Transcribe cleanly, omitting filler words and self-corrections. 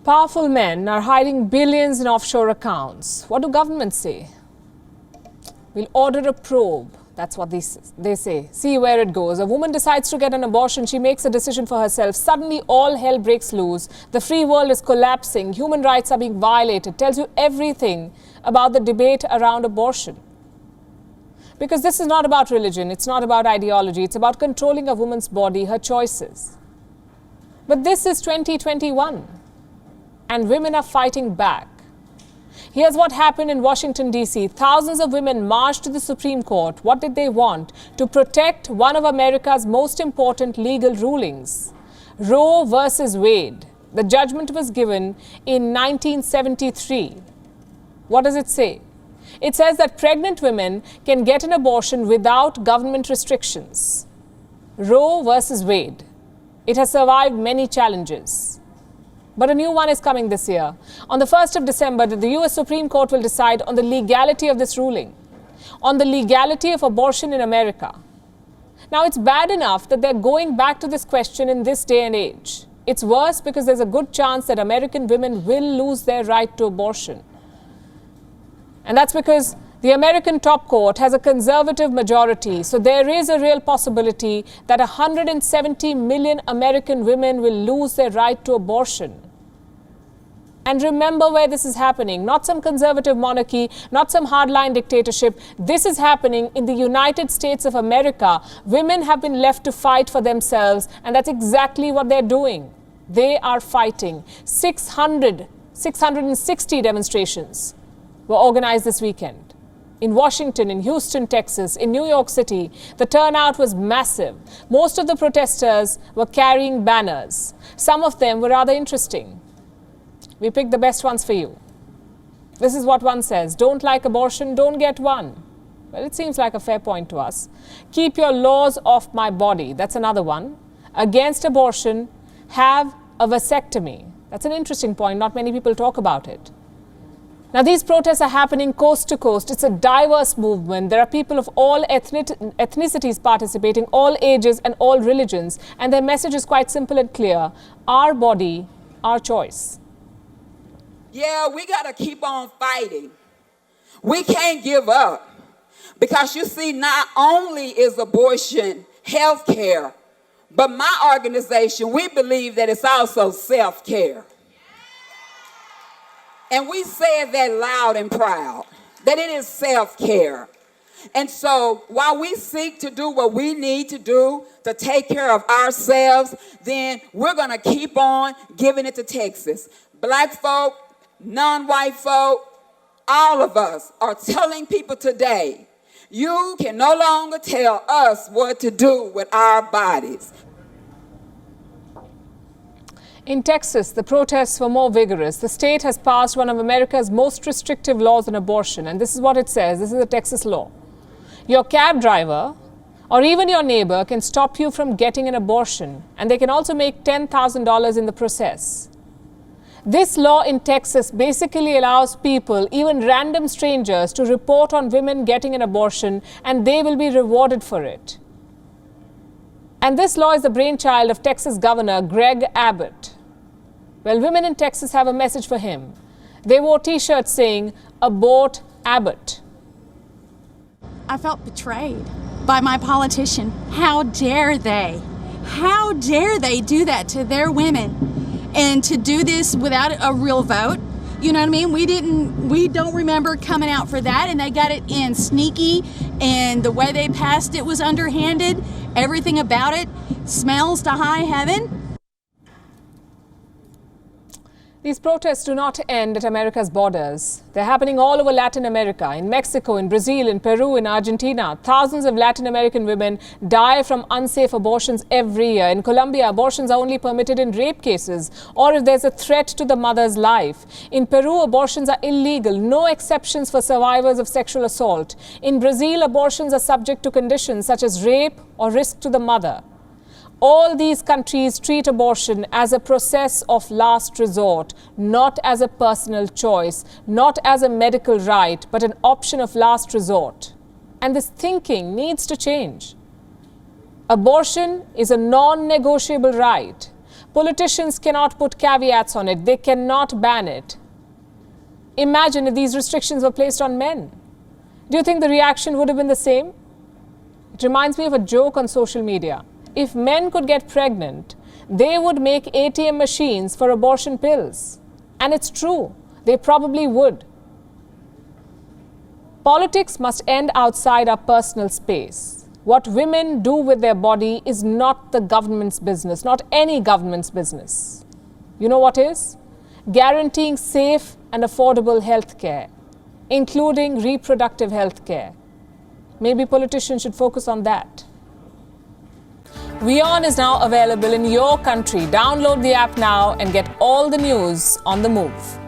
Powerful men are hiding billions in offshore accounts. What do governments say? We'll order a probe. That's what they say. See where it goes. A woman decides to get an abortion. She makes a decision for herself. Suddenly, all hell breaks loose. The free world is collapsing. Human rights are being violated. Tells you everything about the debate around abortion. Because this is not about religion. It's not about ideology. It's about controlling a woman's body, her choices. But this is 2021. And women are fighting back. Here's what happened in Washington, D.C. Thousands of women marched to the Supreme Court. What did they want? To protect one of America's most important legal rulings, Roe versus Wade. The judgment was given in 1973. What does it say? It says that pregnant women can get an abortion without government restrictions. Roe versus Wade. It has survived many challenges. But a new one is coming this year. On the 1st of December, the US Supreme Court will decide on the legality of this ruling, on the legality of abortion in America. Now, it's bad enough that they're going back to this question in this day and age. It's worse because there's a good chance that American women will lose their right to abortion. And that's because the American top court has a conservative majority, so there is a real possibility that 170 million American women will lose their right to abortion. And remember where this is happening, not some conservative monarchy, not some hardline dictatorship. This is happening in the United States of America. Women have been left to fight for themselves, and that's exactly what they're doing. They are fighting. 660 demonstrations were organized this weekend. In Washington, in Houston, Texas, in New York City, the turnout was massive. Most of the protesters were carrying banners. Some of them were rather interesting. We picked the best ones for you. This is what one says: don't like abortion, don't get one. Well, it seems like a fair point to us. Keep your laws off my body. That's another one. Against abortion, have a vasectomy. That's an interesting point. Not many people talk about it. Now, these protests are happening coast to coast. It's a diverse movement. There are people of all ethnicities participating, all ages and all religions. And their message is quite simple and clear. Our body, our choice. Yeah, we got to keep on fighting. We can't give up. Because you see, not only is abortion health care, but my organization, we believe that it's also self-care. And we say that loud and proud, that it is self-care. And so while we seek to do what we need to do to take care of ourselves, then we're going to keep on giving it to Texas. Black folk, non-white folk, all of us are telling people today, you can no longer tell us what to do with our bodies. In Texas, the protests were more vigorous. The state has passed one of America's most restrictive laws on abortion. And this is what it says. This is a Texas law. Your cab driver or even your neighbor can stop you from getting an abortion. And they can also make $10,000 in the process. This law in Texas basically allows people, even random strangers, to report on women getting an abortion, and they will be rewarded for it. And this law is the brainchild of Texas Governor Greg Abbott. Well, women in Texas have a message for him. They wore T-shirts saying, "Abort Abbott." I felt betrayed by my politician. How dare they? How dare they do that to their women? And to do this without a real vote, you know what I mean? We don't remember coming out for that, and they got it in sneaky, and the way they passed it was underhanded. Everything about it smells to high heaven. These protests do not end at America's borders. They're happening all over Latin America, in Mexico, in Brazil, in Peru, in Argentina. Thousands of Latin American women die from unsafe abortions every year. In Colombia, abortions are only permitted in rape cases or if there's a threat to the mother's life. In Peru, abortions are illegal, no exceptions for survivors of sexual assault. In Brazil, abortions are subject to conditions such as rape or risk to the mother. All these countries treat abortion as a process of last resort, not as a personal choice, not as a medical right, but an option of last resort. And this thinking needs to change. Abortion is a non-negotiable right. Politicians cannot put caveats on it. They cannot ban it. Imagine if these restrictions were placed on men. Do you think the reaction would have been the same? It reminds me of a joke on social media. If men could get pregnant, they would make ATM machines for abortion pills. And it's true. They probably would. Politics must end outside our personal space. What women do with their body is not the government's business, not any government's business. You know what is? Guaranteeing safe and affordable health care, including reproductive health care. Maybe politicians should focus on that. WION is now available in your country. Download the app now and get all the news on the move.